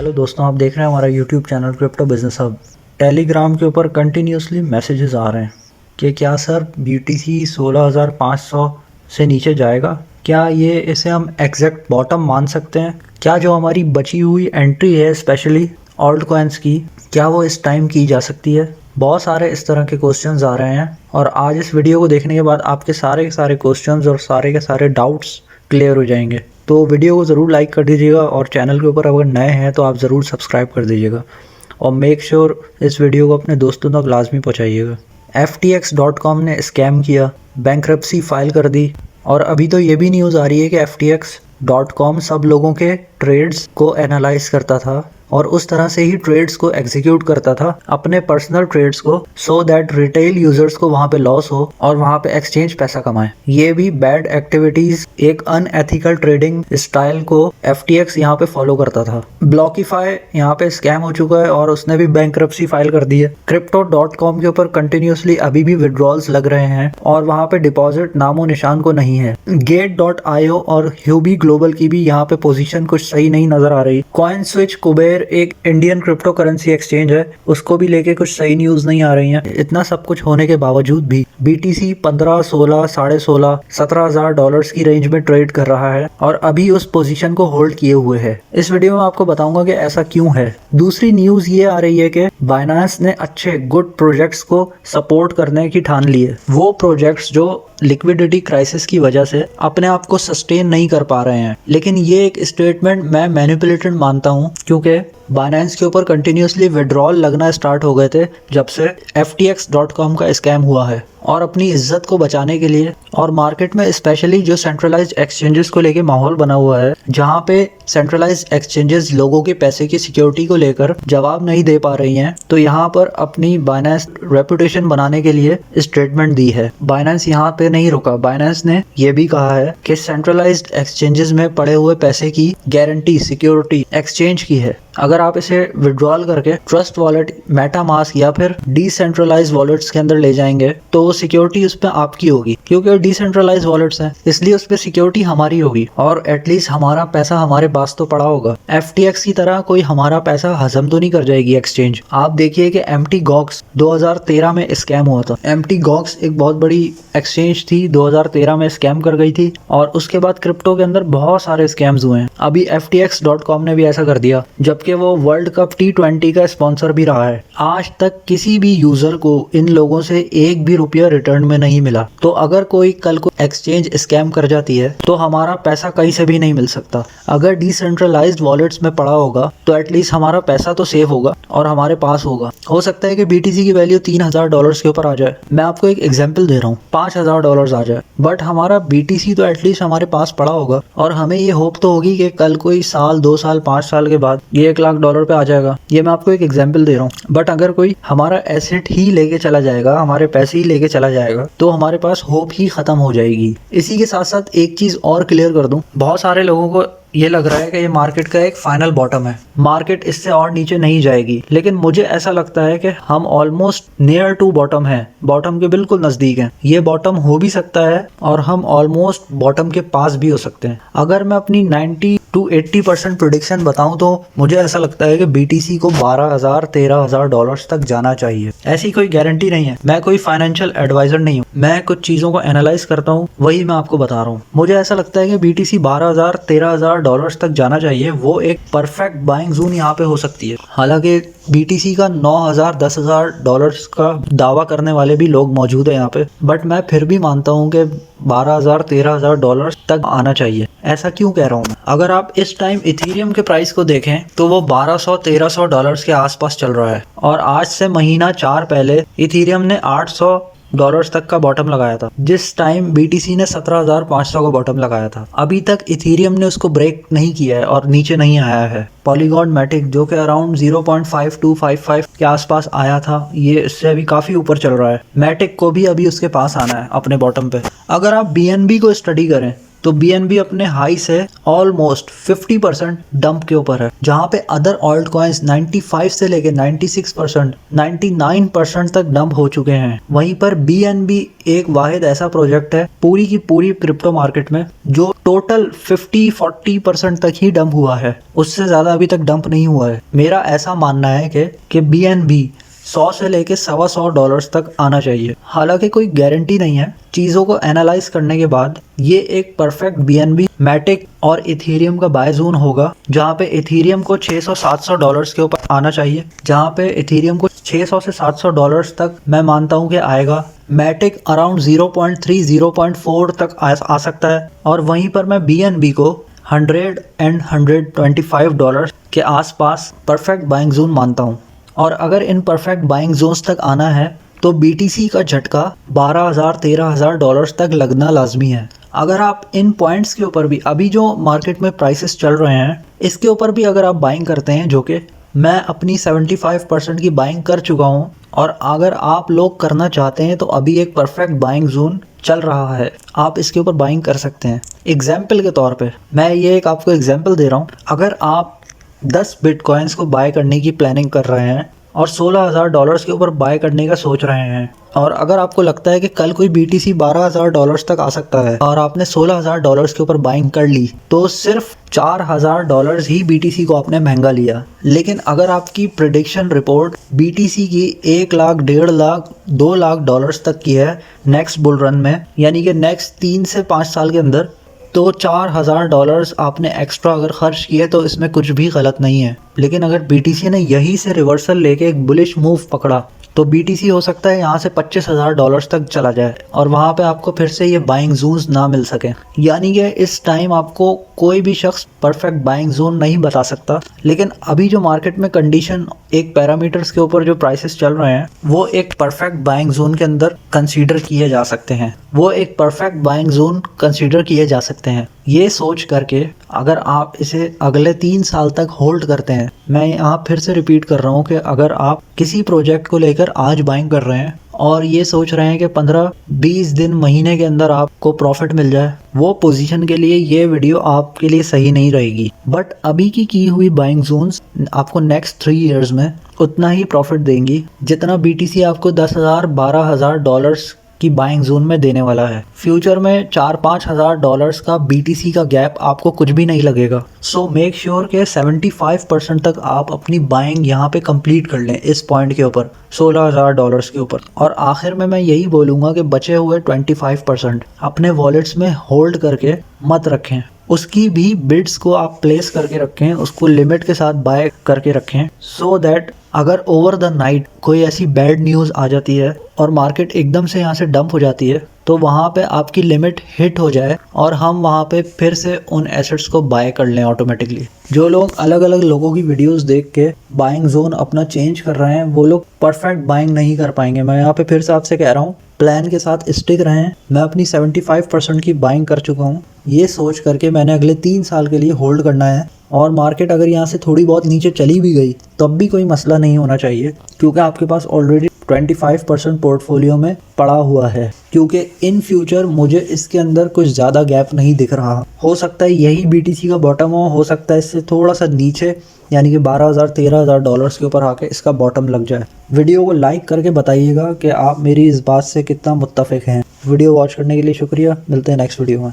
Hello दोस्तों, आप देख रहे हैं हमारा YouTube channel crypto business hub. Telegram के ऊपर कंटिन्यूसली मैसेजेस आ रहे हैं कि क्या सर BTC 16,500 से नीचे जाएगा। क्या इसे हम एग्जैक्ट बॉटम मान सकते हैं? क्या जो हमारी बची हुई एंट्री है स्पेशली ऑल्ट कॉइन्स की, क्या वो इस टाइम की जा सकती है? बहुत सारे इस तरह के क्वेश्चंस आ रहे हैं और आज इस वीडियो को देखने के बाद आपके सारे के सारे क्वेश्चंस और सारे के सारे डाउट्स क्लियर हो जाएंगे। तो वीडियो को ज़रूर लाइक कर दीजिएगा और चैनल के ऊपर अगर नए हैं तो आप ज़रूर सब्सक्राइब कर दीजिएगा और मेक श्योर इस वीडियो को अपने दोस्तों तक लाजमी पहुंचाइएगा। FTX.com ने स्कैम किया, बैंक्रप्सी फाइल कर दी और अभी तो ये भी न्यूज़ आ रही है कि FTX.com सब लोगों के ट्रेड्स को एनालाइज करता था और उस तरह से ही ट्रेड्स को एग्जीक्यूट करता था, अपने पर्सनल ट्रेड्स को, सो दैट रिटेल यूजर्स को वहां पे लॉस हो और वहां पे एक्सचेंज पैसा कमाए। ये भी बैड एक्टिविटीज, एक अनएथिकल ट्रेडिंग स्टाइल को FTX यहाँ पे फॉलो करता था। ब्लॉकिफाई यहाँ पे स्कैम हो चुका है और उसने भी बैंक्रप्सी फाइल कर दी है। Crypto.com के ऊपर कंटिन्यूसली अभी भी विड्रॉल्स लग रहे हैं और वहां पे डिपॉजिट नामो निशान को नहीं है। Gate.io और ह्यूबी ग्लोबल की भी यहाँ पे पोजीशन कुछ सही नहीं नजर आ रही। कॉइन स्विच कुबेर एक इंडियन क्रिप्टो करेंसी एक्सचेंज है, उसको भी लेके कुछ सही न्यूज नहीं आ रही हैं। इतना सब कुछ होने के बावजूद भी BTC 15, 16, $16,500, $17,000 की रेंज में ट्रेड कर रहा है और अभी उस पोजीशन को होल्ड किए हुए है। इस वीडियो में आपको बताऊंगा कि ऐसा क्यों है। दूसरी न्यूज ये आ रही है कि बाइनेंस ने अच्छे गुड प्रोजेक्ट्स को सपोर्ट करने की ठान ली है। वो प्रोजेक्ट्स जो लिक्विडिटी क्राइसिस की वजह से अपने आप को सस्टेन नहीं कर पा रहे हैं। लेकिन ये एक स्टेटमेंट मैं मैनिपुलेटेड मानता हूँ, क्योंकि बाइनेंस के ऊपर कंटिन्यूसली विड्रॉल लगना स्टार्ट हो गए थे जब से FTX.com का स्कैम हुआ है। और अपनी इज्जत को बचाने के लिए और मार्केट में स्पेशली जो सेंट्रलाइज्ड एक्सचेंजेस को लेके माहौल बना हुआ है, जहां पे सेंट्रलाइज्ड एक्सचेंजेस लोगों के पैसे की सिक्योरिटी को लेकर जवाब नहीं दे पा रही हैं, तो यहाँ पर अपनी बाइनेंस रेपुटेशन बनाने के लिए स्टेटमेंट दी है। बाइनेंस यहाँ पे नहीं रुका, बाइनेंस ने ये भी कहा है कि सेंट्रलाइज्ड एक्सचेंजेस में पड़े हुए पैसे की गारंटी सिक्योरिटी एक्सचेंज की है। अगर आप इसे विड्रॉल करके ट्रस्ट वॉलेट, मेटामास्क या फिर डिसेंट्रलाइज्ड वॉलेट्स के अंदर ले जाएंगे तो वो सिक्योरिटी उस पर आपकी होगी, क्योंकि डिसेंट्रलाइज्ड वॉलेट्स हैं, इसलिए उस पर सिक्योरिटी हमारी होगी और एटलीस्ट हमारा पैसा हमारे पास तो पड़ा होगा। FTX की तरह कोई हमारा पैसा हजम तो नहीं कर जाएगी एक्सचेंज। आप देखिए कि Mt. Gox 2013 में स्कैम हुआ था। Mt. Gox एक बहुत बड़ी एक्सचेंज थी, 2013 में स्कैम कर गई थी और उसके बाद क्रिप्टो के अंदर बहुत सारे स्कैम्स हुए हैं। अभी FTX.com ने भी ऐसा कर दिया, जबकि वो वर्ल्ड कप T20 का स्पॉन्सर भी रहा है। आज तक किसी भी यूजर को इन लोगों से एक भी रुपया रिटर्न में नहीं मिला। तो अगर कोई कल को एक्सचेंज स्कैम कर जाती है तो हमारा पैसा कहीं से भी नहीं मिल सकता। अगर डिसेंट्रलाइज्ड वॉलेट्स में पड़ा होगा तो एटलीस्ट हमारा पैसा तो सेफ होगा और हमारे पास होगा। हो सकता है कि BTC की वैल्यू $3,000 के ऊपर आ जाए, मैं आपको एक एग्जांपल दे रहा हूँ, $5,000 आ जाए, बट हमारा BTC तो एटलीस्ट हमारे पास पड़ा होगा और हमें ये होप तो होगी कि कल कोई साल, 2 साल, 5 साल के बाद ये $1,00,000 पे आ जाएगा। ये मैं आपको एक एग्जांपल दे रहा हूँ। बट अगर कोई हमारा एसेट ही लेके चला जाएगा, हमारे पैसे ही लेके चला जाएगा, तो हमारे पास होप ही खत्म हो जाएगी। इसी के साथ साथ एक चीज और क्लियर कर दूं, बहुत सारे लोगों को ये लग रहा है कि ये मार्केट का एक फाइनल बॉटम है, मार्केट इससे और नीचे नहीं जाएगी, लेकिन मुझे ऐसा लगता है कि हम ऑलमोस्ट नियर टू बॉटम हैं, बॉटम के बिल्कुल नजदीक हैं। ये बॉटम हो भी सकता है और हम ऑलमोस्ट बॉटम के पास भी हो सकते हैं। अगर मैं अपनी 90 to 80% प्रेडिक्शन बताऊं तो मुझे ऐसा लगता है कि BTC को $12,000, $13,000 तक जाना चाहिए। ऐसी कोई गारंटी नहीं है, मैं कोई फाइनेंशियल एडवाइजर नहीं हूँ, मैं कुछ चीजों को एनालाइज करता हूँ, वही मैं आपको बता रहा हूँ। मुझे ऐसा लगता है कि BTC $12,000, $13,000 तक जाना चाहिए, वो एक परफेक्ट बाइंग जोन यहाँ पे हो सकती है। हालांकि BTC का $9,000, $10,000 का दावा करने वाले भी लोग मौजूद है यहाँ पे, बट मैं फिर भी मानता हूँ कि $12,000, $13,000 तक आना चाहिए। ऐसा क्यों कह रहा हूँ मैं? अगर आप इस टाइम इथेरियम के प्राइस को देखें तो वो $1,200-$1,300 के आसपास चल रहा है और आज से महीना 4 पहले इथेरियम ने $800 तक का बॉटम लगाया था, जिस टाइम BTC ने 17,500 का बॉटम लगाया था। अभी तक इथेरियम ने उसको ब्रेक नहीं किया है और नीचे नहीं आया है। पॉलीगॉन मैटिक जो कि अराउंड 0.5255 के आसपास आया था, ये इससे अभी काफी ऊपर चल रहा है। मैटिक को भी अभी उसके पास आना है अपने बॉटम पे। अगर आप BNB को स्टडी करें तो BNB अपने हाई से ऑलमोस्ट 50% डंप के ऊपर है, जहां पे अदर ऑल्ट कॉइन्स 95 से लेके 96%, 99% तक डंप हो चुके हैं। वहीं पर BNB एक वाहिद ऐसा प्रोजेक्ट है पूरी की पूरी क्रिप्टो मार्केट में जो टोटल 50-40% तक ही डंप हुआ है, उससे ज्यादा अभी तक डंप नहीं हुआ है। मेरा ऐसा मानना है कि BNB 100 से लेके $125 तक आना चाहिए। हालांकि कोई गारंटी नहीं है, चीज़ों को एनालाइज करने के बाद ये एक परफेक्ट BNB, मैटिक और इथेरियम का बाय जोन होगा, जहाँ पे इथेरियम को $600-700 के ऊपर आना चाहिए, जहाँ पे इथेरियम को $600 से $700 तक मैं मानता हूँ कि आएगा। मैटिक अराउंड 0.3-0.4 तक आ सकता है, और वहीं पर मैं BNB को $100-125 के आसपास परफेक्ट बाइंग जोन मानता हूँ। और अगर इन परफेक्ट बाइंग जोन्स तक आना है तो BTC का झटका $12,000-13,000 तक लगना लाजमी है। अगर आप इन पॉइंट्स के ऊपर भी, अभी जो मार्केट में प्राइसेस चल रहे हैं, इसके ऊपर भी अगर आप बाइंग करते हैं, जो कि मैं अपनी 75% की बाइंग कर चुका हूँ, और अगर आप लोग करना चाहते हैं तो अभी एक परफेक्ट बाइंग जोन चल रहा है, आप इसके ऊपर बाइंग कर सकते हैं। एग्जाम्पल के तौर पे मैं ये एक आपको एग्जाम्पल दे रहा हूँ। अगर आप 10 बिटकॉइंस को बाय करने की प्लानिंग कर रहे हैं और $16,000 के ऊपर बाय करने का सोच रहे हैं, और अगर आपको लगता है कि कल कोई BTC $12,000 तक आ सकता है और आपने $16,000 के ऊपर बाइंग कर ली, तो सिर्फ $4,000 ही BTC को आपने महंगा लिया। लेकिन अगर आपकी प्रेडिक्शन रिपोर्ट BTC की 1 लाख, 1.5 लाख, $2 लाख तक की है नेक्स्ट बुल रन में, यानी कि नेक्स्ट 3 से 5 साल के अंदर, तो $4,000 आपने एक्स्ट्रा अगर खर्च किए तो इसमें कुछ भी गलत नहीं है। लेकिन अगर BTC ने यहीं से रिवर्सल लेके एक बुलिश मूव पकड़ा, तो BTC हो सकता है यहाँ से $25,000 तक चला जाए, और वहाँ पे आपको फिर से ये बाइंग जोन्स ना मिल सके। यानी कि इस टाइम आपको कोई भी शख्स परफेक्ट बाइंग जोन नहीं बता सकता। लेकिन अभी जो मार्केट में कंडीशन, एक पैरामीटर्स के ऊपर जो प्राइसेस चल रहे हैं, वो एक परफेक्ट बाइंग जोन के अंदर कंसीडर किए जा सकते हैं। वो एक परफेक्ट बाइंग जोन कंसीडर किए जा सकते हैं। ये सोच करके अगर आप इसे अगले 3 साल तक होल्ड करते हैं, मैं यहाँ फिर से रिपीट कर रहा हूँ कि अगर आप किसी प्रोजेक्ट को लेकर आज बाइंग कर रहे हैं और ये सोच रहे हैं कि 15-20 दिन, महीने के अंदर आपको प्रॉफिट मिल जाए, वो पोजीशन के लिए ये वीडियो आपके लिए सही नहीं रहेगी। बट अभी की हुई बाइंग जोन्स आपको नेक्स्ट 3 इयर्स में उतना ही प्रॉफिट देंगी जितना BTC आपको $10,000-12,000 की बाइंग जोन में देने वाला है। फ्यूचर में $4,000-5,000 का BTC का गैप आपको कुछ भी नहीं लगेगा। सो मेक श्योर के 75% तक आप अपनी बाइंग यहाँ पे कंप्लीट कर लें इस पॉइंट के ऊपर, $16,000 के ऊपर। और आखिर में मैं यही बोलूँगा कि बचे हुए 25% अपने वॉलेट्स में होल्ड करके मत रखें, उसकी भी बिड्स को आप प्लेस करके रखें, उसको लिमिट के साथ बाय करके रखें, सो दैट अगर ओवर द नाइट कोई ऐसी बैड न्यूज़ आ जाती है और मार्केट एकदम से यहाँ से डंप हो जाती है, तो वहाँ पे आपकी लिमिट हिट हो जाए और हम वहाँ पे फिर से उन एसेट्स को बाय कर लें ऑटोमेटिकली। जो लोग अलग अलग लोगों की वीडियोस देख के बाइंग जोन अपना चेंज कर रहे हैं, वो लोग परफेक्ट बाइंग नहीं कर पाएंगे। मैं यहाँ पे फिर से आपसे कह रहा हूँ, प्लान के साथ स्टिक रहें। मैं अपनी 75% की बाइंग कर चुका हूँ, ये सोच करके मैंने अगले 3 साल के लिए होल्ड करना है। और मार्केट अगर यहाँ से थोड़ी बहुत नीचे चली भी गई तब भी कोई मसला नहीं होना चाहिए, क्योंकि आपके पास ऑलरेडी 25% पोर्टफोलियो में पड़ा हुआ है। क्योंकि इन फ्यूचर मुझे इसके अंदर कुछ ज़्यादा गैप नहीं दिख रहा। हो सकता है यही BTC का बॉटम हो सकता है इससे थोड़ा सा नीचे, यानी कि $12,000-13,000 के ऊपर आके इसका बॉटम लग जाए। वीडियो को लाइक करके बताइएगा कि आप मेरी इस बात से कितना मुत्तफ़िक हैं। वीडियो वॉच करने के लिए शुक्रिया। मिलते हैं नेक्स्ट वीडियो में।